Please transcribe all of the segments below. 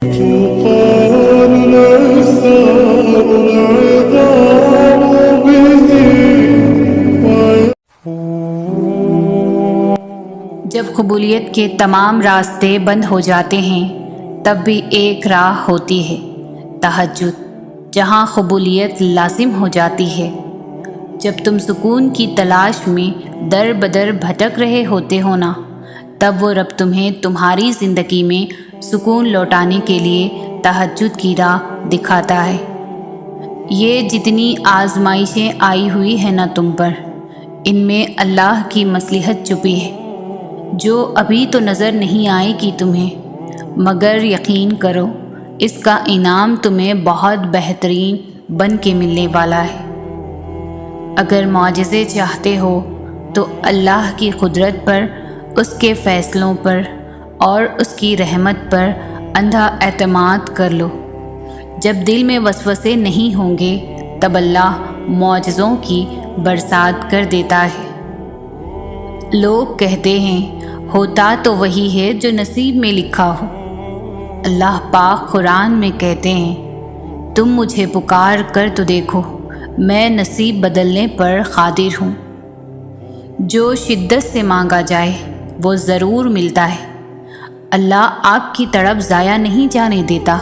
جب قبولیت کے تمام راستے بند ہو جاتے ہیں تب بھی ایک راہ ہوتی ہے، تہجد، جہاں قبولیت لازم ہو جاتی ہے۔ جب تم سکون کی تلاش میں در بدر بھٹک رہے ہوتے ہو نا، تب وہ رب تمہیں تمہاری زندگی میں سکون لوٹانے کے لیے تہجد کی راہ دکھاتا ہے۔ یہ جتنی آزمائشیں آئی ہوئی ہیں نا تم پر، ان میں اللہ کی مصلحت چھپی ہے، جو ابھی تو نظر نہیں آئے گی تمہیں، مگر یقین کرو اس کا انعام تمہیں بہت بہترین بن کے ملنے والا ہے۔ اگر معجزے چاہتے ہو تو اللہ کی قدرت پر، اس کے فیصلوں پر اور اس کی رحمت پر اندھا اعتماد کر لو۔ جب دل میں وسوسے نہیں ہوں گے تب اللہ معجزوں کی برسات کر دیتا ہے۔ لوگ کہتے ہیں ہوتا تو وہی ہے جو نصیب میں لکھا ہو۔ اللہ پاک قرآن میں کہتے ہیں تم مجھے پکار کر تو دیکھو، میں نصیب بدلنے پر قادر ہوں۔ جو شدت سے مانگا جائے وہ ضرور ملتا ہے۔ اللہ آپ کی طرف ضائع نہیں جانے دیتا،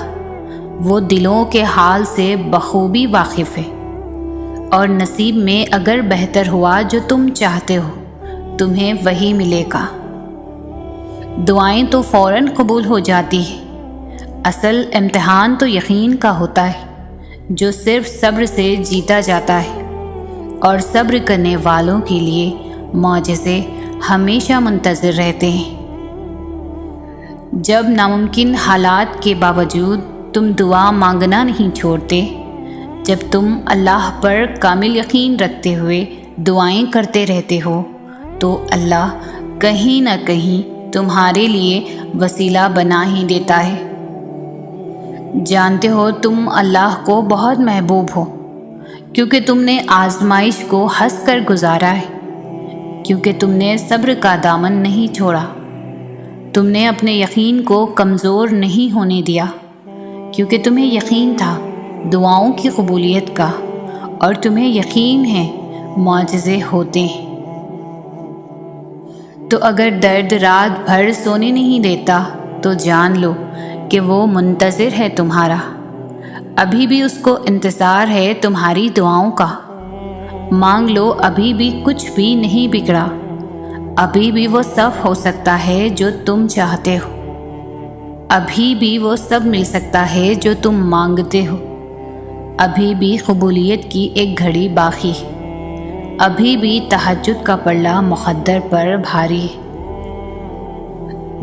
وہ دلوں کے حال سے بخوبی واقف ہے، اور نصیب میں اگر بہتر ہوا جو تم چاہتے ہو تمہیں وہی ملے گا۔ دعائیں تو فوراً قبول ہو جاتی ہیں، اصل امتحان تو یقین کا ہوتا ہے، جو صرف صبر سے جیتا جاتا ہے، اور صبر کرنے والوں کے لیے معجزے ہمیشہ منتظر رہتے ہیں۔ جب ناممکن حالات کے باوجود تم دعا مانگنا نہیں چھوڑتے، جب تم اللہ پر کامل یقین رکھتے ہوئے دعائیں کرتے رہتے ہو، تو اللہ کہیں نہ کہیں تمہارے لیے وسیلہ بنا ہی دیتا ہے۔ جانتے ہو تم اللہ کو بہت محبوب ہو، کیونکہ تم نے آزمائش کو ہنس کر گزارا ہے، کیونکہ تم نے صبر کا دامن نہیں چھوڑا، تم نے اپنے یقین کو کمزور نہیں ہونے دیا، کیونکہ تمہیں یقین تھا دعاؤں کی قبولیت کا، اور تمہیں یقین ہے معجزے ہوتے ہیں۔ تو اگر درد رات بھر سونے نہیں دیتا تو جان لو کہ وہ منتظر ہے تمہارا، ابھی بھی اس کو انتظار ہے تمہاری دعاؤں کا۔ مانگ لو، ابھی بھی کچھ بھی نہیں بگڑا، ابھی بھی وہ سب ہو سکتا ہے جو تم چاہتے ہو، ابھی بھی وہ سب مل سکتا ہے جو تم مانگتے ہو، ابھی بھی قبولیت کی ایک گھڑی باقی ہے، ابھی بھی تہجد کا پلڑا مقدر پر بھاری ہے۔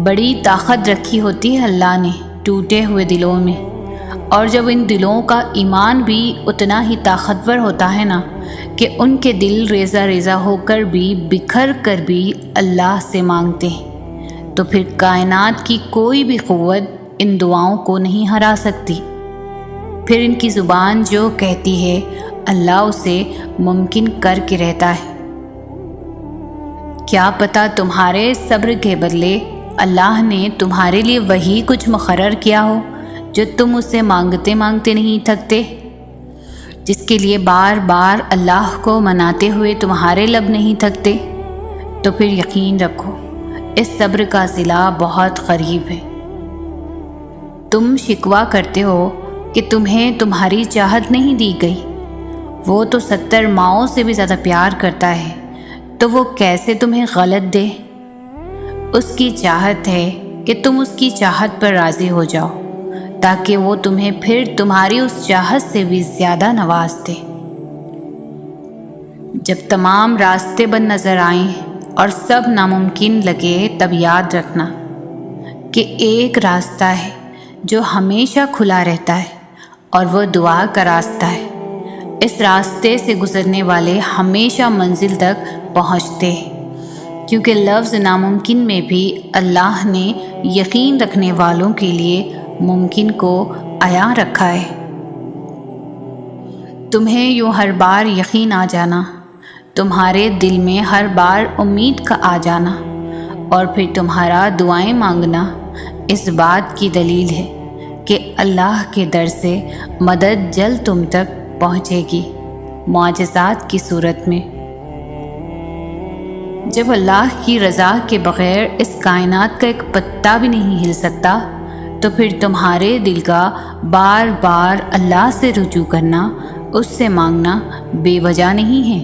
بڑی طاقت رکھی ہوتی ہے اللہ نے ٹوٹے ہوئے دلوں میں، اور جب ان دلوں کا ایمان بھی اتنا ہی طاقتور ہوتا ہے نا کہ ان کے دل ریزہ ریزہ ہو کر بھی، بکھر کر بھی اللہ سے مانگتے ہیں، تو پھر کائنات کی کوئی بھی قوت ان دعاؤں کو نہیں ہرا سکتی۔ پھر ان کی زبان جو کہتی ہے اللہ اسے ممکن کر کے رہتا ہے۔ کیا پتہ تمہارے صبر کے بدلے اللہ نے تمہارے لیے وہی کچھ مقرر کیا ہو جو تم اسے مانگتے مانگتے نہیں تھکتے، جس کے لیے بار بار اللہ کو مناتے ہوئے تمہارے لب نہیں تھکتے۔ تو پھر یقین رکھو اس صبر کا صلہ بہت قریب ہے۔ تم شکوہ کرتے ہو کہ تمہیں تمہاری چاہت نہیں دی گئی، وہ تو 70 ماؤں سے بھی زیادہ پیار کرتا ہے، تو وہ کیسے تمہیں غلط دے؟ اس کی چاہت ہے کہ تم اس کی چاہت پر راضی ہو جاؤ، تاکہ وہ تمہیں پھر تمہاری اس چاہت سے بھی زیادہ نواز دے۔ جب تمام راستے بند نظر آئیں اور سب ناممکن لگے، تب یاد رکھنا کہ ایک راستہ ہے جو ہمیشہ کھلا رہتا ہے، اور وہ دعا کا راستہ ہے۔ اس راستے سے گزرنے والے ہمیشہ منزل تک پہنچتے ہیں، کیونکہ لفظ ناممکن میں بھی اللہ نے یقین رکھنے والوں کے لیے ممکن کو عیاں رکھا ہے۔ تمہیں یوں ہر بار یقین آ جانا، تمہارے دل میں ہر بار امید کا آ جانا، اور پھر تمہارا دعائیں مانگنا اس بات کی دلیل ہے کہ اللہ کے در سے مدد جلد تم تک پہنچے گی معجزات کی صورت میں۔ جب اللہ کی رضا کے بغیر اس کائنات کا ایک پتا بھی نہیں ہل سکتا، تو پھر تمہارے دل کا بار بار اللہ سے رجوع کرنا، اس سے مانگنا بے وجہ نہیں ہے۔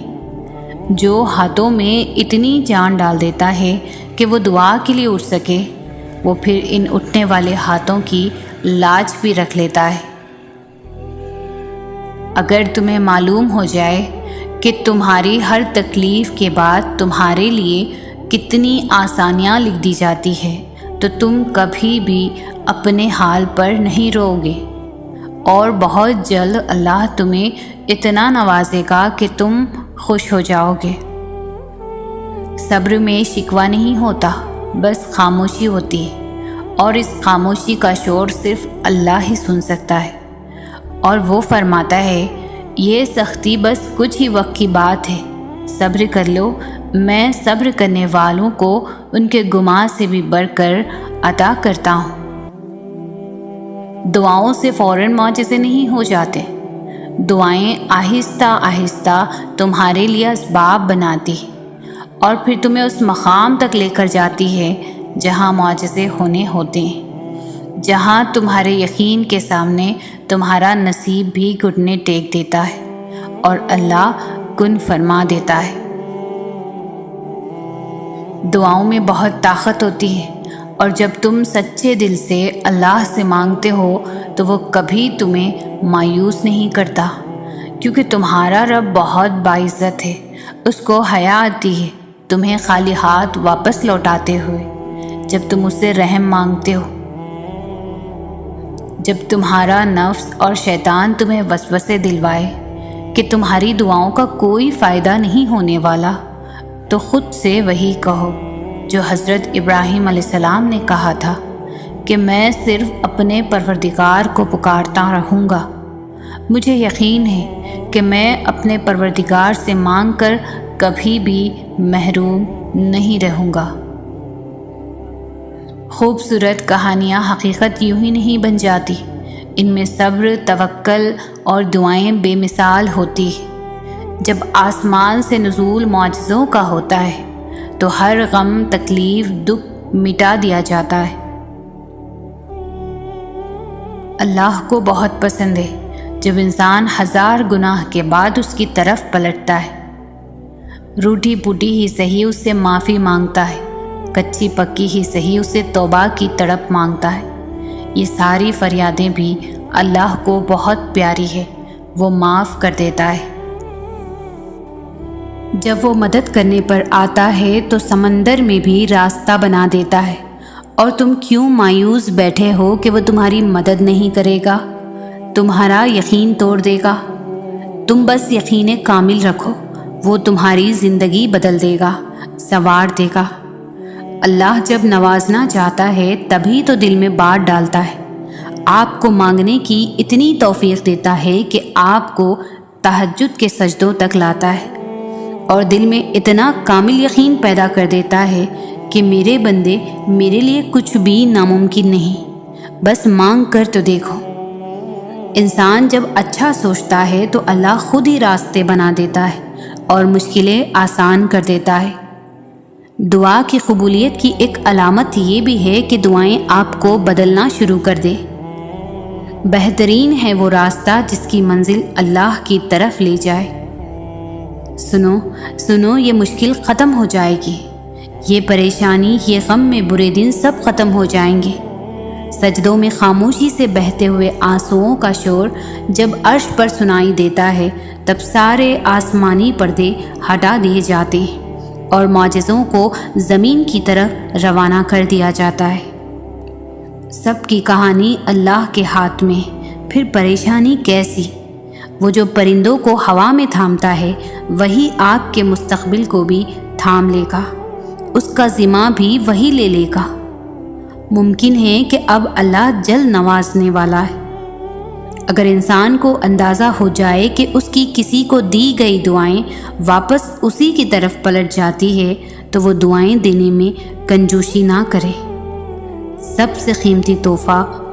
جو ہاتھوں میں اتنی جان ڈال دیتا ہے کہ وہ دعا کے لیے اٹھ سکے، وہ پھر ان اٹھنے والے ہاتھوں کی لاج بھی رکھ لیتا ہے۔ اگر تمہیں معلوم ہو جائے کہ تمہاری ہر تکلیف کے بعد تمہارے لیے کتنی آسانیاں لکھ دی جاتی ہے، تو تم کبھی بھی اپنے حال پر نہیں رو گے، اور بہت جلد اللہ تمہیں اتنا نوازے گا کہ تم خوش ہو جاؤ گے۔ صبر میں شکوہ نہیں ہوتا، بس خاموشی ہوتی ہے، اور اس خاموشی کا شور صرف اللہ ہی سن سکتا ہے، اور وہ فرماتا ہے یہ سختی بس کچھ ہی وقت کی بات ہے، صبر کر لو، میں صبر کرنے والوں کو ان کے گناہ سے بھی بڑھ کر عطا کرتا ہوں۔ دعاؤں سے فوراً معجزے نہیں ہو جاتے، دعائیں آہستہ آہستہ تمہارے لیے اسباب بناتی اور پھر تمہیں اس مقام تک لے کر جاتی ہے جہاں معجزے ہونے ہوتے ہیں، جہاں تمہارے یقین کے سامنے تمہارا نصیب بھی گھٹنے ٹیک دیتا ہے اور اللہ کن فرما دیتا ہے۔ دعاؤں میں بہت طاقت ہوتی ہے، اور جب تم سچے دل سے اللہ سے مانگتے ہو تو وہ کبھی تمہیں مایوس نہیں کرتا، کیونکہ تمہارا رب بہت باعزت ہے۔ اس کو حیا آتی ہے تمہیں خالی ہاتھ واپس لوٹاتے ہوئے جب تم اس سے رحم مانگتے ہو۔ جب تمہارا نفس اور شیطان تمہیں وسوسے دلوائے کہ تمہاری دعاؤں کا کوئی فائدہ نہیں ہونے والا، تو خود سے وہی کہو جو حضرت ابراہیم علیہ السلام نے کہا تھا کہ میں صرف اپنے پروردگار کو پکارتا رہوں گا، مجھے یقین ہے کہ میں اپنے پروردگار سے مانگ کر کبھی بھی محروم نہیں رہوں گا۔ خوبصورت کہانیاں حقیقت یوں ہی نہیں بن جاتی، ان میں صبر، توکل اور دعائیں بے مثال ہوتی ہیں۔ جب آسمان سے نزول معجزوں کا ہوتا ہے تو ہر غم، تکلیف، دکھ مٹا دیا جاتا ہے۔ اللہ کو بہت پسند ہے جب انسان 1000 گناہ کے بعد اس کی طرف پلٹتا ہے، روٹی پوٹی ہی صحیح اس سے معافی مانگتا ہے، کچی پکی ہی صحیح اسے توبہ کی تڑپ مانگتا ہے۔ یہ ساری فریادیں بھی اللہ کو بہت پیاری ہے، وہ معاف کر دیتا ہے۔ جب وہ مدد کرنے پر آتا ہے تو سمندر میں بھی راستہ بنا دیتا ہے، اور تم کیوں مایوس بیٹھے ہو کہ وہ تمہاری مدد نہیں کرے گا، تمہارا یقین توڑ دے گا۔ تم بس یقین کامل رکھو، وہ تمہاری زندگی بدل دے گا، سنوار دے گا۔ اللہ جب نوازنا چاہتا ہے تبھی تو دل میں بات ڈالتا ہے، آپ کو مانگنے کی اتنی توفیق دیتا ہے کہ آپ کو تہجد کے سجدوں تک لاتا ہے، اور دل میں اتنا کامل یقین پیدا کر دیتا ہے کہ میرے بندے، میرے لیے کچھ بھی ناممکن نہیں، بس مانگ کر تو دیکھو۔ انسان جب اچھا سوچتا ہے تو اللہ خود ہی راستے بنا دیتا ہے اور مشکلیں آسان کر دیتا ہے۔ دعا کی قبولیت کی ایک علامت یہ بھی ہے کہ دعائیں آپ کو بدلنا شروع کر دے۔ بہترین ہے وہ راستہ جس کی منزل اللہ کی طرف لے جائے۔ سنو یہ مشکل ختم ہو جائے گی، یہ پریشانی، یہ غم میں برے دن سب ختم ہو جائیں گے۔ سجدوں میں خاموشی سے بہتے ہوئے آنسوؤں کا شور جب عرش پر سنائی دیتا ہے، تب سارے آسمانی پردے ہٹا دیے جاتے ہیں اور معجزوں کو زمین کی طرف روانہ کر دیا جاتا ہے۔ سب کی کہانی اللہ کے ہاتھ میں، پھر پریشانی کیسی؟ وہ جو پرندوں کو ہوا میں تھامتا ہے وہی آپ کے مستقبل کو بھی تھام لے گا، اس کا ذمہ بھی وہی لے لے گا۔ ممکن ہے کہ اب اللہ جلد نوازنے والا ہے۔ اگر انسان کو اندازہ ہو جائے کہ اس کی کسی کو دی گئی دعائیں واپس اسی کی طرف پلٹ جاتی ہے تو وہ دعائیں دینے میں کنجوسی نہ کرے۔ سب سے قیمتی تحفہ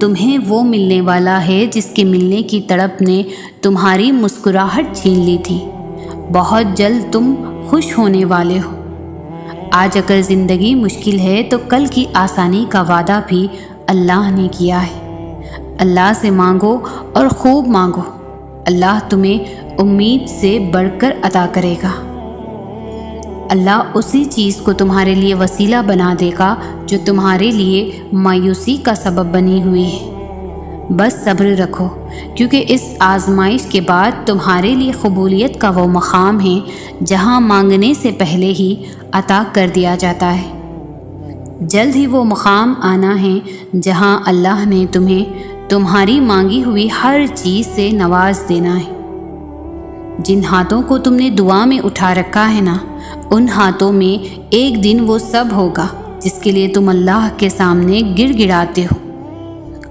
تمہیں وہ ملنے والا ہے جس کے ملنے کی تڑپ نے تمہاری مسکراہٹ چھین لی تھی۔ بہت جلد تم خوش ہونے والے ہو۔ آج اگر زندگی مشکل ہے تو کل کی آسانی کا وعدہ بھی اللہ نے کیا ہے۔ اللہ سے مانگو اور خوب مانگو، اللہ تمہیں امید سے بڑھ کر عطا کرے گا۔ اللہ اسی چیز کو تمہارے لیے وسیلہ بنا دے گا جو تمہارے لیے مایوسی کا سبب بنی ہوئی ہے۔ بس صبر رکھو، کیونکہ اس آزمائش کے بعد تمہارے لیے قبولیت کا وہ مقام ہے جہاں مانگنے سے پہلے ہی عطا کر دیا جاتا ہے۔ جلد ہی وہ مقام آنا ہے جہاں اللہ نے تمہیں تمہاری مانگی ہوئی ہر چیز سے نواز دینا ہے۔ جن ہاتھوں کو تم نے دعا میں اٹھا رکھا ہے نا، ان ہاتھوں میں ایک دن وہ سب ہوگا جس کے لیے تم اللہ کے سامنے گڑ گڑاتے ہو۔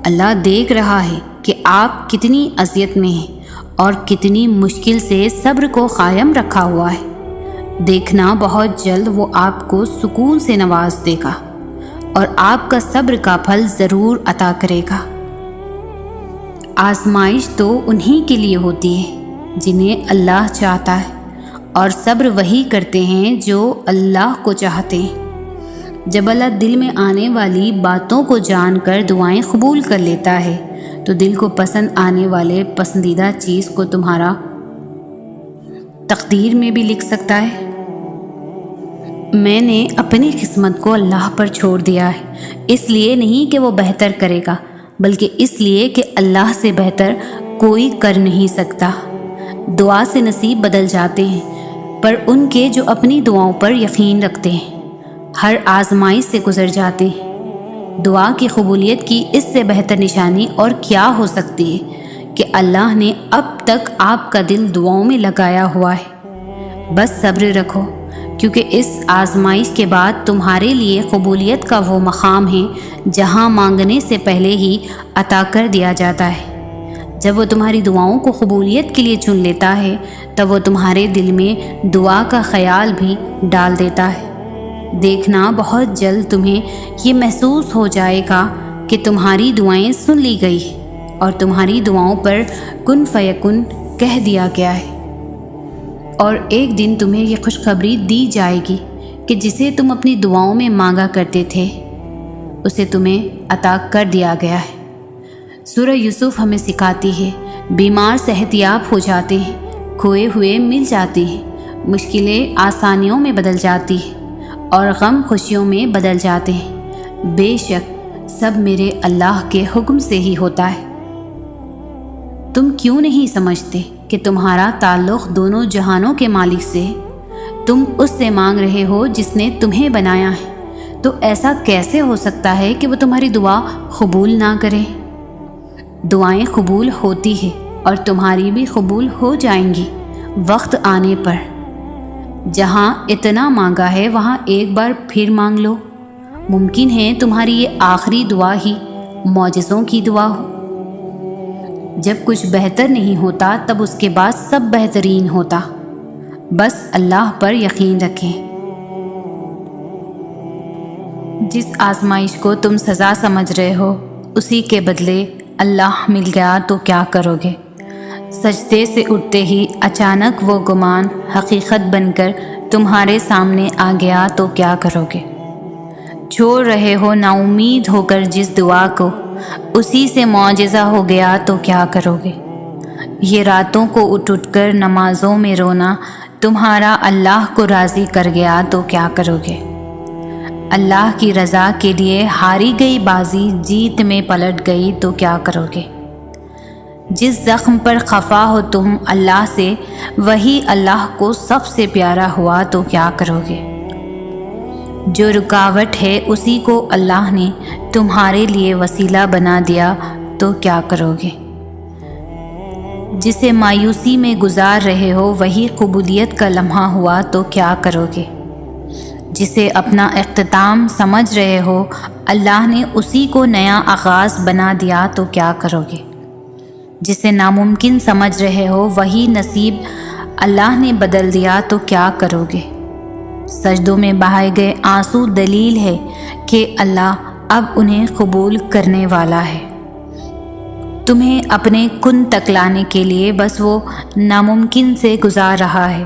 اللہ دیکھ رہا ہے کہ آپ کتنی اذیت میں ہیں اور کتنی مشکل سے صبر کو قائم رکھا ہوا ہے۔ دیکھنا بہت جلد وہ آپ کو سکون سے نواز دے گا اور آپ کا صبر کا پھل ضرور عطا کرے گا۔ آزمائش تو انہی کے لیے ہوتی ہے جنہیں اللہ چاہتا ہے، اور صبر وہی کرتے ہیں جو اللہ کو چاہتے ہیں۔ جب اللہ دل میں آنے والی باتوں کو جان کر دعائیں قبول کر لیتا ہے تو دل کو پسند آنے والے پسندیدہ چیز کو تمہارا تقدیر میں بھی لکھ سکتا ہے۔ میں نے اپنی قسمت کو اللہ پر چھوڑ دیا ہے، اس لیے نہیں کہ وہ بہتر کرے گا، بلکہ اس لیے کہ اللہ سے بہتر کوئی کر نہیں سکتا۔ دعا سے نصیب بدل جاتے ہیں، پر ان کے جو اپنی دعاؤں پر یقین رکھتے ہیں ہر آزمائش سے گزر جاتے ہیں۔ دعا کی قبولیت کی اس سے بہتر نشانی اور کیا ہو سکتی ہے کہ اللہ نے اب تک آپ کا دل دعاؤں میں لگایا ہوا ہے۔ بس صبر رکھو، کیونکہ اس آزمائش کے بعد تمہارے لیے قبولیت کا وہ مقام ہے جہاں مانگنے سے پہلے ہی عطا کر دیا جاتا ہے۔ جب وہ تمہاری دعاؤں کو قبولیت کے لیے چن لیتا ہے تب وہ تمہارے دل میں دعا کا خیال بھی ڈال دیتا ہے۔ دیکھنا بہت جلد تمہیں یہ محسوس ہو جائے گا کہ تمہاری دعائیں سن لی گئی اور تمہاری دعاؤں پر کن فیکن کہہ دیا گیا ہے، اور ایک دن تمہیں یہ خوشخبری دی جائے گی کہ جسے تم اپنی دعاؤں میں مانگا کرتے تھے اسے تمہیں عطا کر دیا گیا ہے۔ سورہ یوسف ہمیں سکھاتی ہے بیمار صحت یاب ہو جاتے ہیں، کھوئے ہوئے مل جاتے ہیں، مشکلیں آسانیوں میں بدل جاتی ہیں اور غم خوشیوں میں بدل جاتے ہیں۔ بے شک سب میرے اللہ کے حکم سے ہی ہوتا ہے۔ تم کیوں نہیں سمجھتے کہ تمہارا تعلق دونوں جہانوں کے مالک سے ہے؟ تم اس سے مانگ رہے ہو جس نے تمہیں بنایا ہے، تو ایسا کیسے ہو سکتا ہے کہ وہ تمہاری دعا قبول نہ کرے؟ دعائیں قبول ہوتی ہیں اور تمہاری بھی قبول ہو جائیں گی وقت آنے پر۔ جہاں اتنا مانگا ہے وہاں ایک بار پھر مانگ لو۔ ممکن ہے تمہاری یہ آخری دعا ہی معجزوں کی دعا ہو۔ جب کچھ بہتر نہیں ہوتا تب اس کے بعد سب بہترین ہوتا۔ بس اللہ پر یقین رکھیں۔ جس آزمائش کو تم سزا سمجھ رہے ہو اسی کے بدلے اللہ مل گیا تو کیا کرو گے؟ سجدے سے اٹھتے ہی اچانک وہ گمان حقیقت بن کر تمہارے سامنے آ گیا تو کیا کرو گے؟ چھوڑ رہے ہو نا امید ہو کر جس دعا کو، اسی سے معجزہ ہو گیا تو کیا کرو گے؟ یہ راتوں کو اٹھ کر نمازوں میں رونا تمہارا اللہ کو راضی کر گیا تو کیا کرو گے؟ اللہ کی رضا کے لیے ہاری گئی بازی جیت میں پلٹ گئی تو کیا کرو گے؟ جس زخم پر خفا ہو تم اللہ سے وہی اللہ کو سب سے پیارا ہوا تو کیا کرو گے؟ جو رکاوٹ ہے اسی کو اللہ نے تمہارے لیے وسیلہ بنا دیا تو کیا کرو گے؟ جسے مایوسی میں گزار رہے ہو وہی قبولیت کا لمحہ ہوا تو کیا کرو گے؟ جسے اپنا اختتام سمجھ رہے ہو اللہ نے اسی کو نیا آغاز بنا دیا تو کیا کرو گے؟ جسے ناممکن سمجھ رہے ہو وہی نصیب اللہ نے بدل دیا تو کیا کرو گے؟ سجدوں میں بہائے گئے آنسو دلیل ہے کہ اللہ اب انہیں قبول کرنے والا ہے۔ تمہیں اپنے کن تک لانے کے لیے بس وہ ناممکن سے گزار رہا ہے۔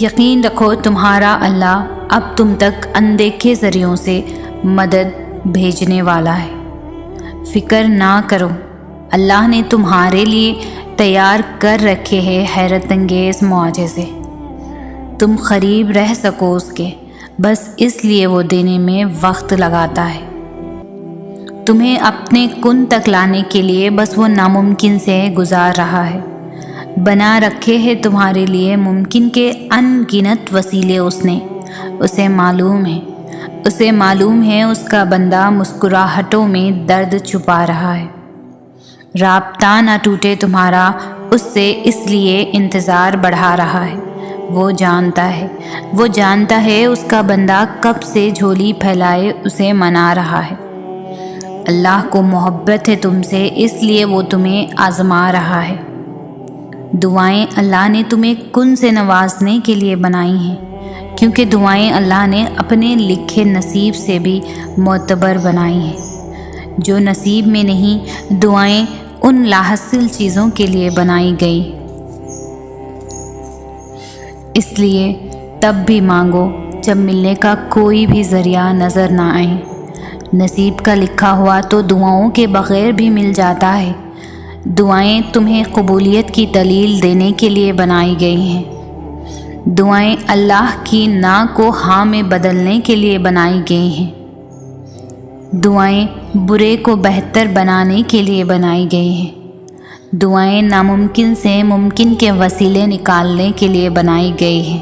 یقین رکھو تمہارا اللہ اب تم تک اندیکھے ذریعوں سے مدد بھیجنے والا ہے۔ فکر نہ کرو، اللہ نے تمہارے لیے تیار کر رکھے ہیں حیرت انگیز معجزے۔ تم قریب رہ سکو اس کے، بس اس لیے وہ دینے میں وقت لگاتا ہے۔ تمہیں اپنے کن تک لانے کے لیے بس وہ ناممکن سے گزار رہا ہے۔ بنا رکھے ہیں تمہارے لیے ممکن کے ان گنت وسیلے اس نے۔ اسے معلوم ہے اس کا بندہ مسکراہٹوں میں درد چھپا رہا ہے۔ رابطہ نہ ٹوٹے تمہارا اس سے، اس لیے انتظار بڑھا رہا ہے۔ وہ جانتا ہے اس کا بندہ کب سے جھولی پھیلائے اسے منا رہا ہے۔ اللہ کو محبت ہے تم سے، اس لیے وہ تمہیں آزما رہا ہے۔ دعائیں اللہ نے تمہیں کن سے نوازنے کے لیے بنائی ہیں، کیونکہ دعائیں اللہ نے اپنے لکھے نصیب سے بھی معتبر بنائی ہیں۔ جو نصیب میں نہیں، دعائیں ان لاحصل چیزوں کے لیے بنائی گئی۔ اس لیے تب بھی مانگو جب ملنے کا کوئی بھی ذریعہ نظر نہ آئے۔ نصیب کا لکھا ہوا تو دعاؤں کے بغیر بھی مل جاتا ہے۔ دعائیں تمہیں قبولیت کی دلیل دینے کے لیے بنائی گئی ہیں۔ دعائیں اللہ کی نا کو ہاں میں بدلنے کے لیے بنائی گئی ہیں۔ دعائیں برے کو بہتر بنانے کے لیے بنائی گئی ہیں۔ دعائیں ناممکن سے ممکن کے وسیلے نکالنے کے لیے بنائی گئی ہیں۔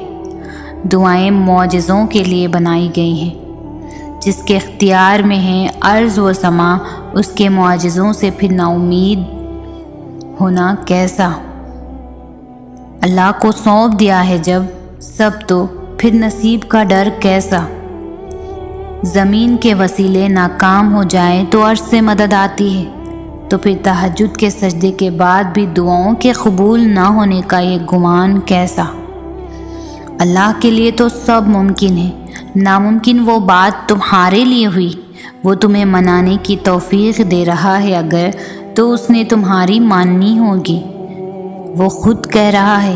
دعائیں معجزوں کے لیے بنائی گئی ہیں۔ جس کے اختیار میں ہیں ارض و سما، اس کے معجزوں سے پھر نا امید ہونا کیسا؟ اللہ کو سونپ دیا ہے جب سب، تو پھر نصیب کا ڈر کیسا؟ زمین کے وسیلے ناکام ہو جائیں تو عرش سے مدد آتی ہے، تو پھر تہجد کے سجدے کے بعد بھی دعاؤں کے قبول نہ ہونے کا یہ گمان کیسا؟ اللہ کے لیے تو سب ممکن ہے۔ ناممکن وہ بات تمہارے لیے ہوئی، وہ تمہیں منانے کی توفیق دے رہا ہے اگر، تو اس نے تمہاری ماننی ہوگی۔ وہ خود کہہ رہا ہے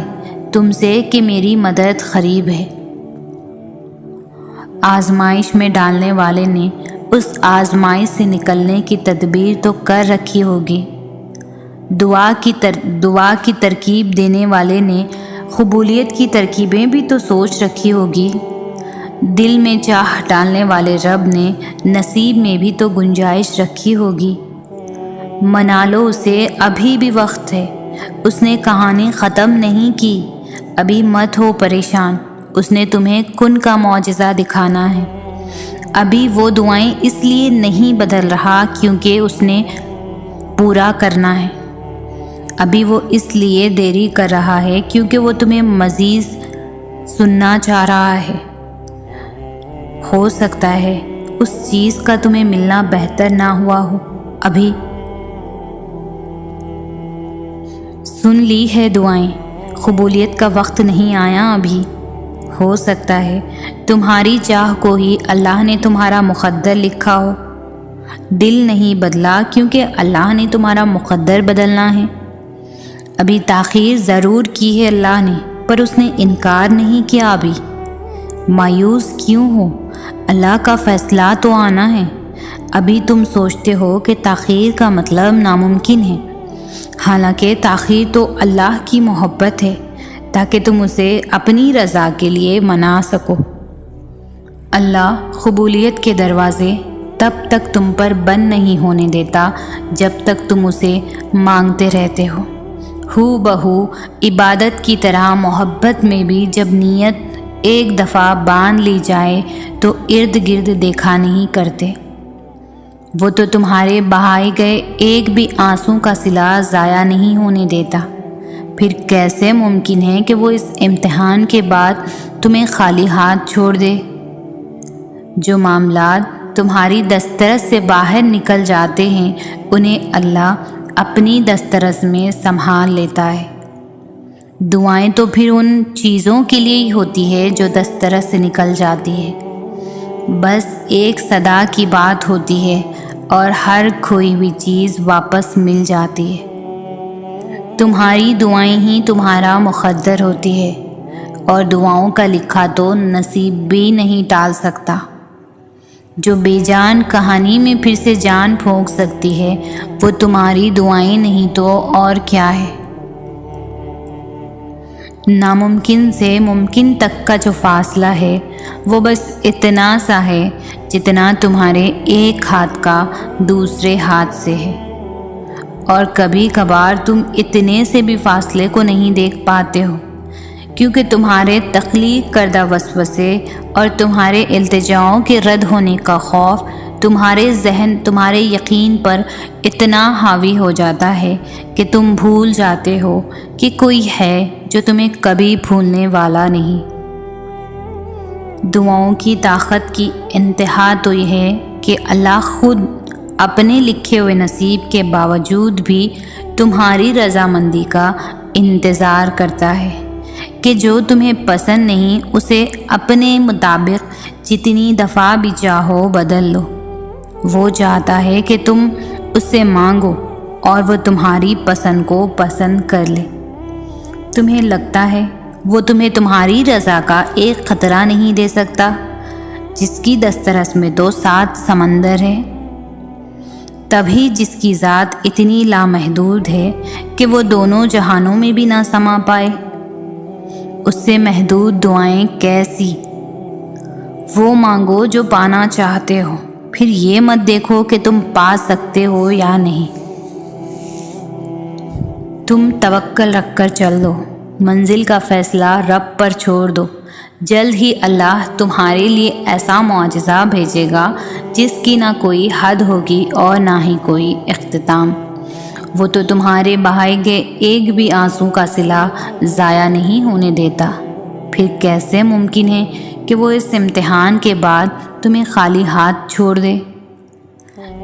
تم سے کہ میری مدد قریب ہے۔ آزمائش میں ڈالنے والے نے اس آزمائش سے نکلنے کی تدبیر تو کر رکھی ہوگی۔ دعا کی ترکیب دینے والے نے قبولیت کی ترکیبیں بھی تو سوچ رکھی ہوگی۔ دل میں چاہ ڈالنے والے رب نے نصیب میں بھی تو گنجائش رکھی ہوگی۔ منا لو اسے، ابھی بھی وقت ہے۔ اس نے کہانی ختم نہیں کی، ابھی مت ہو پریشان۔ اس نے تمہیں کن کا معجزہ دکھانا ہے۔ ابھی وہ دعائیں اس لیے نہیں بدل رہا کیونکہ اس نے پورا کرنا ہے۔ ابھی وہ اس لیے دیری کر رہا ہے کیونکہ وہ تمہیں مزید سننا چاہ رہا ہے۔ ہو سکتا ہے اس چیز کا تمہیں ملنا بہتر نہ ہوا ہو۔ ابھی سن لی ہے دعائیں، قبولیت کا وقت نہیں آیا ابھی۔ ہو سکتا ہے تمہاری چاہ کو ہی اللہ نے تمہارا مقدر لکھا ہو۔ دل نہیں بدلا کیونکہ اللہ نے تمہارا مقدر بدلنا ہے۔ ابھی تاخیر ضرور کی ہے اللہ نے، پر اس نے انکار نہیں کیا۔ ابھی مایوس کیوں ہو؟ اللہ کا فیصلہ تو آنا ہے۔ ابھی تم سوچتے ہو کہ تاخیر کا مطلب ناممکن ہے، حالانکہ تاخیر تو اللہ کی محبت ہے تاکہ تم اسے اپنی رضا کے لیے منا سکو۔ اللہ قبولیت کے دروازے تب تک تم پر بند نہیں ہونے دیتا جب تک تم اسے مانگتے رہتے ہو بہو عبادت کی طرح محبت میں بھی جب نیت ایک دفعہ باندھ لی جائے تو ارد گرد دیکھا نہیں کرتے۔ وہ تو تمہارے بہائے گئے ایک بھی آنسوں کا صلہ ضائع نہیں ہونے دیتا۔ پھر کیسے ممکن ہے کہ وہ اس امتحان کے بعد تمہیں خالی ہاتھ چھوڑ دے؟ جو معاملات تمہاری دسترس سے باہر نکل جاتے ہیں انہیں اللہ اپنی دسترس میں سنبھال لیتا ہے۔ دعائیں تو پھر ان چیزوں کے لیے ہی ہوتی ہے جو دسترس سے نکل جاتی ہے۔ بس ایک صدا کی بات ہوتی ہے، اور ہر کھوئی ہوئی چیز واپس مل جاتی ہے۔ تمہاری دعائیں ہی تمہارا مقدر ہوتی ہے، اور دعاؤں کا لکھا تو نصیب بھی نہیں ٹال سکتا۔ جو بے جان کہانی میں پھر سے جان پھونک سکتی ہے وہ تمہاری دعائیں نہیں تو اور کیا ہے۔ ناممکن سے ممکن تک کا جو فاصلہ ہے وہ بس اتنا سا ہے جتنا تمہارے ایک ہاتھ کا دوسرے ہاتھ سے ہے، اور کبھی کبھار تم اتنے سے بھی فاصلے کو نہیں دیکھ پاتے ہو، کیونکہ تمہارے تخلیق کردہ وسوسے اور تمہارے التجاؤں کے رد ہونے کا خوف تمہارے ذہن، تمہارے یقین پر اتنا حاوی ہو جاتا ہے کہ تم بھول جاتے ہو کہ کوئی ہے جو تمہیں کبھی بھولنے والا نہیں۔ دعاؤں کی طاقت کی انتہا تو یہ ہے کہ اللہ خود اپنے لکھے ہوئے نصیب کے باوجود بھی تمہاری رضامندی کا انتظار کرتا ہے کہ جو تمہیں پسند نہیں اسے اپنے مطابق جتنی دفعہ بھی چاہو بدل لو۔ وہ چاہتا ہے کہ تم اس سے مانگو اور وہ تمہاری پسند کو پسند کر لے۔ تمہیں لگتا ہے وہ تمہیں تمہاری رضا کا ایک خطرہ نہیں دے سکتا، جس کی دسترس میں تو 7 سمندر ہے، تبھی جس کی ذات اتنی لامحدود ہے کہ وہ دونوں جہانوں میں بھی نہ سما پائے، اس سے محدود دعائیں کیسی؟ وہ مانگو جو پانا چاہتے ہو، پھر یہ مت دیکھو کہ تم پا سکتے ہو یا نہیں۔ تم توکل رکھ کر چل دو، منزل کا فیصلہ رب پر چھوڑ دو۔ جلد ہی اللہ تمہارے لیے ایسا معجزہ بھیجے گا جس کی نہ کوئی حد ہوگی اور نہ ہی کوئی اختتام۔ وہ تو تمہارے بہائے گئے ایک بھی آنسو کا صلہ ضائع نہیں ہونے دیتا۔ پھر کیسے ممکن ہے کہ وہ اس امتحان کے بعد تمہیں خالی ہاتھ چھوڑ دے؟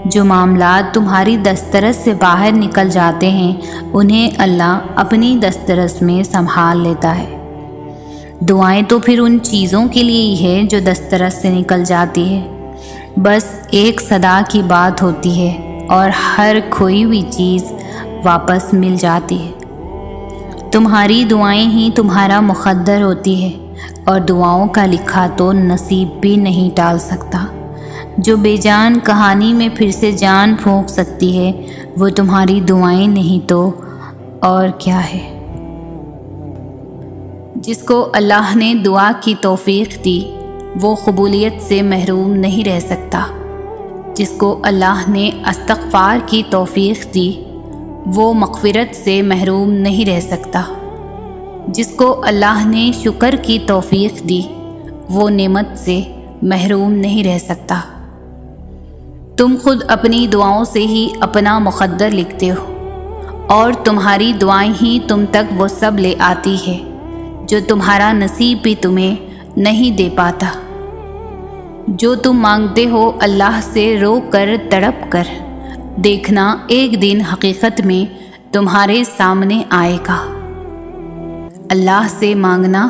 جو معاملات تمہاری دسترس سے باہر نکل جاتے ہیں انہیں اللہ اپنی دسترس میں سنبھال لیتا ہے۔ دعائیں تو پھر ان چیزوں کے لیے ہی ہے جو دسترس سے نکل جاتی ہے، بس ایک صدا کی بات ہوتی ہے اور ہر کھوئی ہوئی چیز واپس مل جاتی ہے۔ تمہاری دعائیں ہی تمہارا مقدر ہوتی ہے، اور دعاؤں کا لکھا تو نصیب بھی نہیں ٹال سکتا۔ جو بے جان کہانی میں پھر سے جان پھونک سکتی ہے وہ تمہاری دعائیں نہیں تو اور کیا ہے۔ جس کو اللہ نے دعا کی توفیق دی وہ قبولیت سے محروم نہیں رہ سکتا۔ جس کو اللہ نے استغفار کی توفیق دی وہ مغفرت سے محروم نہیں رہ سکتا۔ جس کو اللہ نے شکر کی توفیق دی وہ نعمت سے محروم نہیں رہ سکتا۔ تم خود اپنی دعاؤں سے ہی اپنا مقدر لکھتے ہو، اور تمہاری دعائیں ہی تم تک وہ سب لے آتی ہے جو تمہارا نصیب بھی تمہیں نہیں دے پاتا۔ جو تم مانگتے ہو اللہ سے رو کر تڑپ کر، دیکھنا ایک دن حقیقت میں تمہارے سامنے آئے گا۔ اللہ سے مانگنا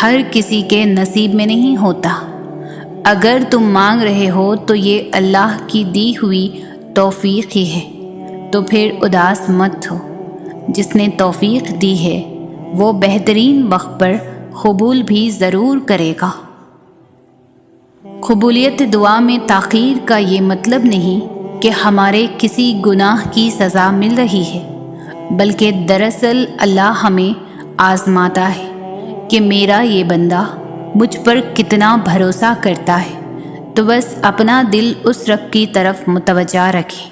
ہر کسی کے نصیب میں نہیں ہوتا۔ اگر تم مانگ رہے ہو تو یہ اللہ کی دی ہوئی توفیق ہی ہے، تو پھر اداس مت ہو۔ جس نے توفیق دی ہے وہ بہترین وقت پر قبول بھی ضرور کرے گا۔ قبولیت دعا میں تاخیر کا یہ مطلب نہیں کہ ہمارے کسی گناہ کی سزا مل رہی ہے، بلکہ دراصل اللہ ہمیں آزماتا ہے کہ میرا یہ بندہ مجھ پر کتنا بھروسہ کرتا ہے، تو بس اپنا دل اس رب کی طرف متوجہ رکھیں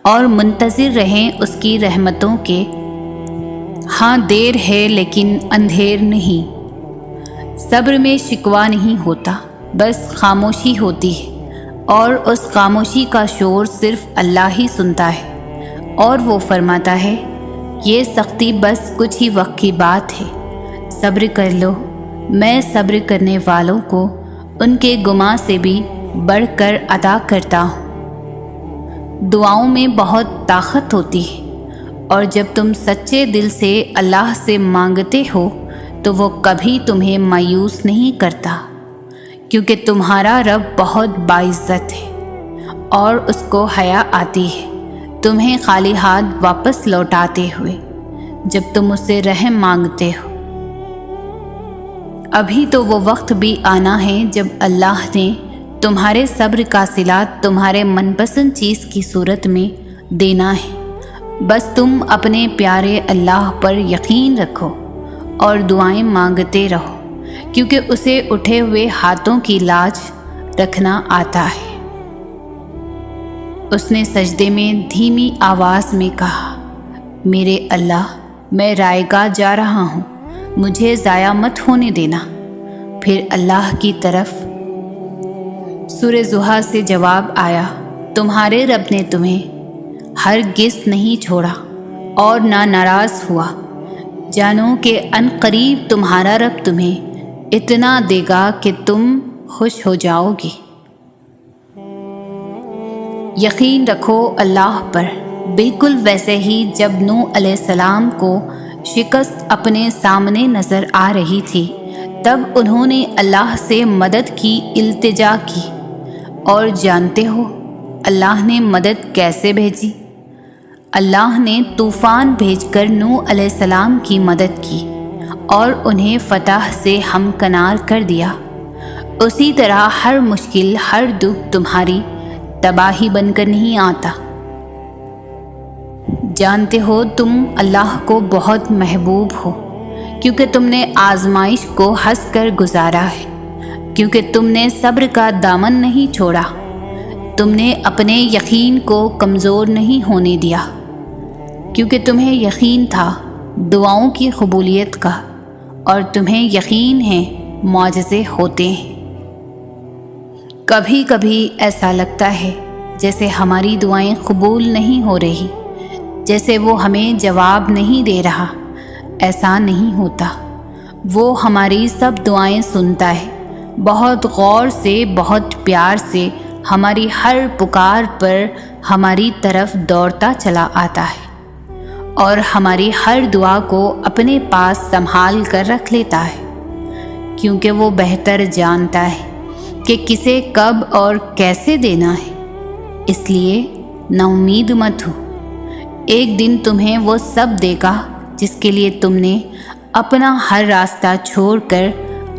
اور منتظر رہیں اس کی رحمتوں کے۔ ہاں دیر ہے لیکن اندھیر نہیں۔ صبر میں شکوہ نہیں ہوتا، بس خاموشی ہوتی ہے، اور اس خاموشی کا شور صرف اللہ ہی سنتا ہے، اور وہ فرماتا ہے یہ سختی بس کچھ ہی وقت کی بات ہے، صبر کر لو، میں صبر کرنے والوں کو ان کے گماں سے بھی بڑھ کر عطا کرتا ہوں۔ دعاؤں میں بہت طاقت ہوتی ہے، اور جب تم سچے دل سے اللہ سے مانگتے ہو تو وہ کبھی تمہیں مایوس نہیں کرتا، کیونکہ تمہارا رب بہت باعزت ہے اور اس کو حیا آتی ہے تمہیں خالی ہاتھ واپس لوٹاتے ہوئے جب تم اس سے رحم مانگتے ہو۔ ابھی تو وہ وقت بھی آنا ہے جب اللہ نے تمہارے صبر کا صلہ تمہارے من پسند چیز کی صورت میں دینا ہے۔ بس تم اپنے پیارے اللہ پر یقین رکھو اور دعائیں مانگتے رہو، کیونکہ اسے اٹھے ہوئے ہاتھوں کی لاج رکھنا آتا ہے۔ اس نے سجدے میں دھیمی آواز میں کہا، میرے اللہ، میں رائے گاہ جا رہا ہوں، مجھے ضائع مت ہونے دینا۔ پھر اللہ کی طرف سورہ ضحیٰ سے جواب آیا، تمہارے رب نے تمہیں ہرگز نہیں چھوڑا اور نہ ناراض ہوا۔ جانو کہ ان قریب تمہارا رب تمہیں اتنا دے گا کہ تم خوش ہو جاؤ گے۔ یقین رکھو اللہ پر، بالکل ویسے ہی جب نوح علیہ السلام کو شکست اپنے سامنے نظر آ رہی تھی تب انہوں نے اللہ سے مدد کی التجا کی، اور جانتے ہو اللہ نے مدد کیسے بھیجی؟ اللہ نے طوفان بھیج کر نوح علیہ السلام کی مدد کی اور انہیں فتح سے ہمکنار کر دیا۔ اسی طرح ہر مشکل، ہر دکھ تمہاری تباہی بن کر نہیں آتا۔ جانتے ہو تم اللہ کو بہت محبوب ہو، کیونکہ تم نے آزمائش کو ہنس کر گزارا ہے، کیونکہ تم نے صبر کا دامن نہیں چھوڑا، تم نے اپنے یقین کو کمزور نہیں ہونے دیا، کیونکہ تمہیں یقین تھا دعاؤں کی قبولیت کا، اور تمہیں یقین ہے معجزے ہوتے ہیں۔ کبھی کبھی ایسا لگتا ہے جیسے ہماری دعائیں قبول نہیں ہو رہی، جیسے وہ ہمیں جواب نہیں دے رہا۔ ایسا نہیں ہوتا، وہ ہماری سب دعائیں سنتا ہے، بہت غور سے، بہت پیار سے ہماری ہر پکار پر ہماری طرف دوڑتا چلا آتا ہے، اور ہماری ہر دعا کو اپنے پاس سنبھال کر رکھ لیتا ہے، کیونکہ وہ بہتر جانتا ہے کہ کسے کب اور کیسے دینا ہے۔ اس لیے نا امید مت ہو، ایک دن تمہیں وہ سب دے گا جس کے لیے تم نے اپنا ہر راستہ چھوڑ کر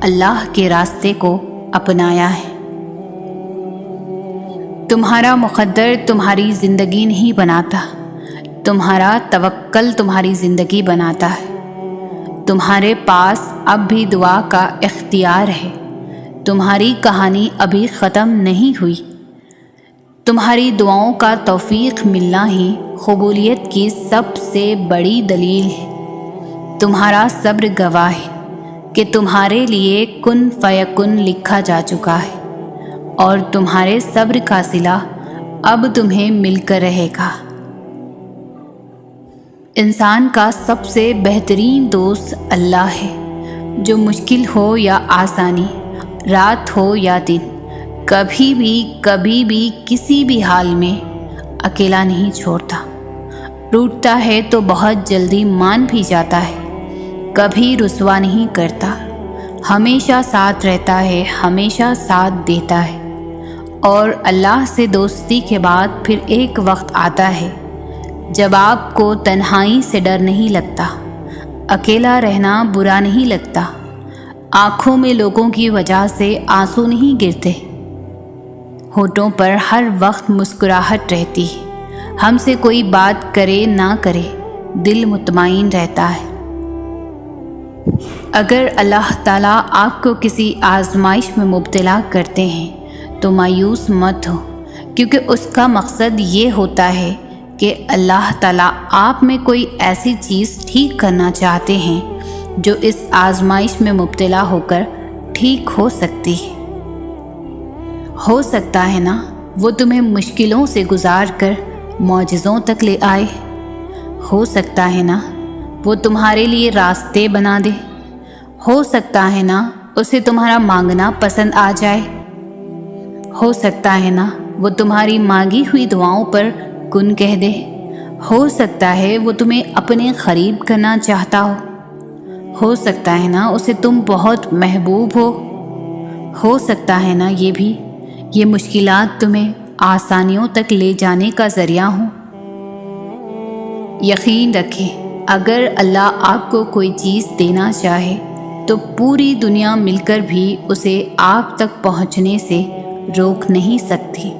اللہ کے راستے کو اپنایا ہے۔ تمہارا مقدر تمہاری زندگی نہیں بناتا، تمہارا توکل تمہاری زندگی بناتا ہے۔ تمہارے پاس اب بھی دعا کا اختیار ہے، تمہاری کہانی ابھی ختم نہیں ہوئی۔ تمہاری دعاؤں کا توفیق ملنا ہی قبولیت کی سب سے بڑی دلیل ہے۔ تمہارا صبر گواہ ہے کہ تمہارے لیے کن فیکن لکھا جا چکا ہے، اور تمہارے صبر کا صلہ اب تمہیں مل کر رہے گا۔ انسان کا سب سے بہترین دوست اللہ ہے، جو مشکل ہو یا آسانی، رات ہو یا دن، کبھی بھی کسی بھی حال میں اکیلا نہیں چھوڑتا۔ روٹتا ہے تو بہت جلدی مان بھی جاتا ہے، کبھی رسوا نہیں کرتا، ہمیشہ ساتھ رہتا ہے، ہمیشہ ساتھ دیتا ہے۔ اور اللہ سے دوستی کے بعد پھر ایک وقت آتا ہے جب آپ کو تنہائی سے ڈر نہیں لگتا، اکیلا رہنا برا نہیں لگتا، آنکھوں میں لوگوں کی وجہ سے آنسو نہیں گرتے، ہونٹوں پر ہر وقت مسکراہٹ رہتی ہے، ہم سے کوئی بات کرے نہ کرے دل مطمئن رہتا ہے۔ اگر اللہ تعالیٰ آپ کو کسی آزمائش میں مبتلا کرتے ہیں تو مایوس مت ہو، کیونکہ اس کا مقصد یہ ہوتا ہے کہ اللہ تعالیٰ آپ میں کوئی ایسی چیز ٹھیک کرنا چاہتے ہیں جو اس آزمائش میں مبتلا ہو کر ٹھیک ہو سکتی ہے۔ ہو سکتا ہے نا وہ تمہیں مشکلوں سے گزار کر معجزوں تک لے آئے، ہو سکتا ہے نا وہ تمہارے لیے راستے بنا دے، ہو سکتا ہے نا اسے تمہارا مانگنا پسند آ جائے، ہو سکتا ہے نا وہ تمہاری مانگی ہوئی دعاؤں پر کن کہہ دے، ہو سکتا ہے وہ تمہیں اپنے قریب کرنا چاہتا ہو سکتا ہے نا اسے تم بہت محبوب ہو سکتا ہے نا یہ مشکلات تمہیں آسانیوں تک لے جانے کا ذریعہ ہوں۔ یقین رکھیں، اگر اللہ آپ کو کوئی چیز دینا چاہے تو پوری دنیا مل کر بھی اسے آپ تک پہنچنے سے روک نہیں سکتی،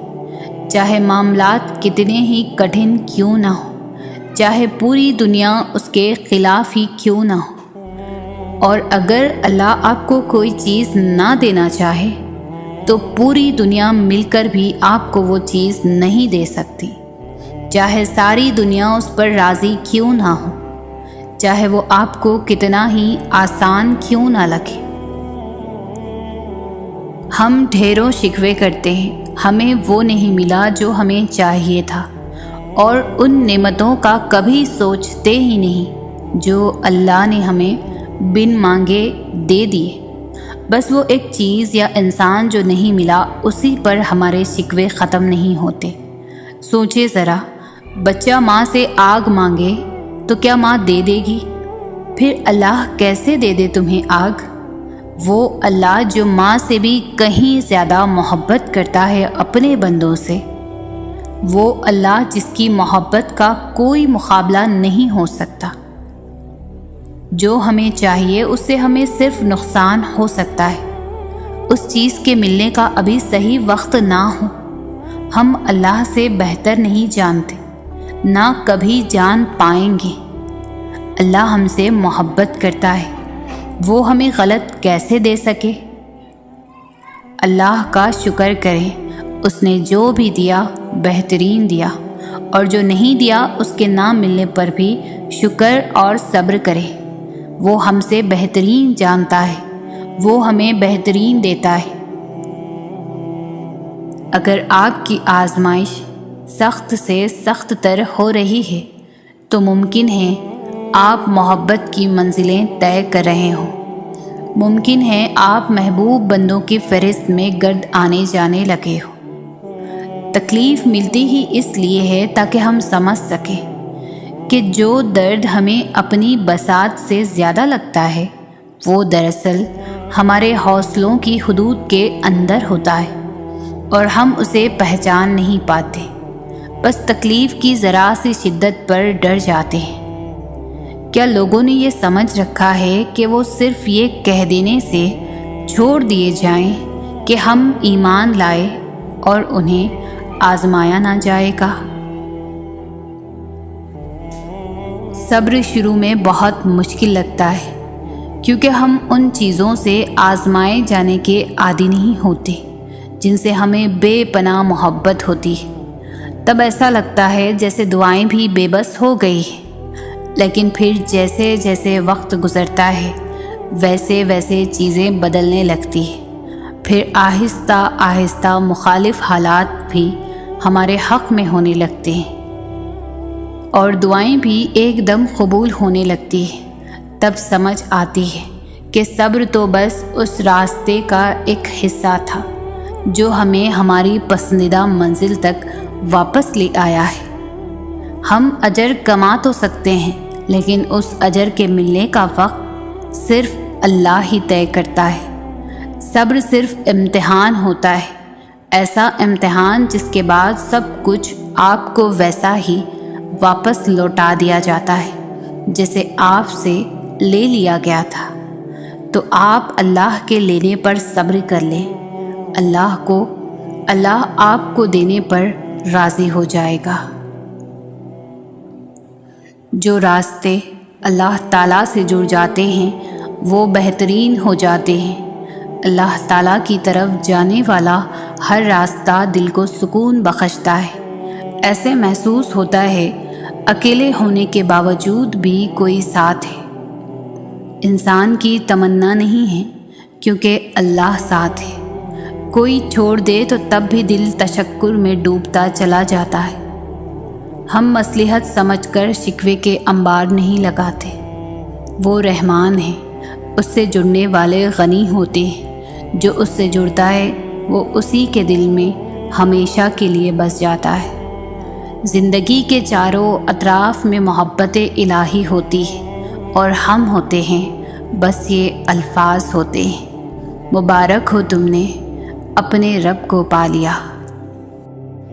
چاہے معاملات کتنے ہی کٹھن کیوں نہ ہوں، چاہے پوری دنیا اس کے خلاف ہی کیوں نہ ہو۔ اور اگر اللہ آپ کو کوئی چیز نہ دینا چاہے تو پوری دنیا مل کر بھی آپ کو وہ چیز نہیں دے سکتی، چاہے ساری دنیا اس پر راضی کیوں نہ ہو، چاہے وہ آپ کو کتنا ہی آسان کیوں نہ لگے۔ ہم ڈھیروں شکوے کرتے ہیں، ہمیں وہ نہیں ملا جو ہمیں چاہیے تھا، اور ان نعمتوں کا کبھی سوچتے ہی نہیں جو اللہ نے ہمیں بن مانگے دے دیے۔ بس وہ ایک چیز یا انسان جو نہیں ملا، اسی پر ہمارے شکوے ختم نہیں ہوتے۔ سوچے ذرا، بچہ ماں سے آگ مانگے تو کیا ماں دے دے گی؟ پھر اللہ کیسے دے دے تمہیں آگ؟ وہ اللہ جو ماں سے بھی کہیں زیادہ محبت کرتا ہے اپنے بندوں سے، وہ اللہ جس کی محبت کا کوئی مقابلہ نہیں ہو سکتا۔ جو ہمیں چاہیے اس سے ہمیں صرف نقصان ہو سکتا ہے، اس چیز کے ملنے کا ابھی صحیح وقت نہ ہو۔ ہم اللہ سے بہتر نہیں جانتے، نہ کبھی جان پائیں گے۔ اللہ ہم سے محبت کرتا ہے، وہ ہمیں غلط کیسے دے سکے؟ اللہ کا شکر کریں، اس نے جو بھی دیا بہترین دیا، اور جو نہیں دیا اس کے نہ ملنے پر بھی شکر اور صبر کریں۔ وہ ہم سے بہترین جانتا ہے، وہ ہمیں بہترین دیتا ہے۔ اگر آپ کی آزمائش سخت سے سخت تر ہو رہی ہے تو ممکن ہے آپ محبت کی منزلیں طے کر رہے ہوں، ممکن ہے آپ محبوب بندوں کی فہرست میں گرد آنے جانے لگے ہو۔ تکلیف ملتی ہی اس لیے ہے تاکہ ہم سمجھ سکیں کہ جو درد ہمیں اپنی بساط سے زیادہ لگتا ہے وہ دراصل ہمارے حوصلوں کی حدود کے اندر ہوتا ہے، اور ہم اسے پہچان نہیں پاتے، بس تکلیف کی ذرا سی شدت پر ڈر جاتے ہیں۔ کیا لوگوں نے یہ سمجھ رکھا ہے کہ وہ صرف یہ کہہ دینے سے چھوڑ دیے جائیں کہ ہم ایمان لائے اور انہیں آزمایا نہ جائے گا؟ صبر شروع میں بہت مشکل لگتا ہے، کیونکہ ہم ان چیزوں سے آزمائے جانے کے عادی نہیں ہوتے جن سے ہمیں بے پناہ محبت ہوتی ہے۔ تب ایسا لگتا ہے جیسے دعائیں بھی بے بس ہو گئی ہیں، لیکن پھر جیسے جیسے وقت گزرتا ہے ویسے ویسے چیزیں بدلنے لگتی ہیں، پھر آہستہ آہستہ مخالف حالات بھی ہمارے حق میں ہونے لگتے ہیں، اور دعائیں بھی ایک دم قبول ہونے لگتی ہیں۔ تب سمجھ آتی ہے کہ صبر تو بس اس راستے کا ایک حصہ تھا جو ہمیں ہماری پسندیدہ منزل تک واپس لے آیا ہے۔ ہم اجر کما تو سکتے ہیں، لیکن اس اجر کے ملنے کا وقت صرف اللہ ہی طے کرتا ہے۔ صبر صرف امتحان ہوتا ہے، ایسا امتحان جس کے بعد سب کچھ آپ کو ویسا ہی واپس لوٹا دیا جاتا ہے جیسے آپ سے لے لیا گیا تھا۔ تو آپ اللہ کے لینے پر صبر کر لیں، اللہ آپ کو دینے پر راضی ہو جائے گا۔ جو راستے اللہ تعالیٰ سے جڑ جاتے ہیں وہ بہترین ہو جاتے ہیں۔ اللہ تعالیٰ کی طرف جانے والا ہر راستہ دل کو سکون بخشتا ہے۔ ایسے محسوس ہوتا ہے اکیلے ہونے کے باوجود بھی کوئی ساتھ ہے۔ انسان کی تمنا نہیں ہے کیونکہ اللہ ساتھ ہے۔ کوئی چھوڑ دے تو تب بھی دل تشکر میں ڈوبتا چلا جاتا ہے۔ ہم مصلحت سمجھ کر شکوے کے انبار نہیں لگاتے۔ وہ رحمان ہے، اس سے جڑنے والے غنی ہوتے ہیں۔ جو اس سے جڑتا ہے وہ اسی کے دل میں ہمیشہ کے لیے بس جاتا ہے۔ زندگی کے چاروں اطراف میں محبت الہی ہوتی ہے اور ہم ہوتے ہیں بس یہ الفاظ ہوتے ہیں۔ مبارک ہو تم نے اپنے رب کو پا لیا۔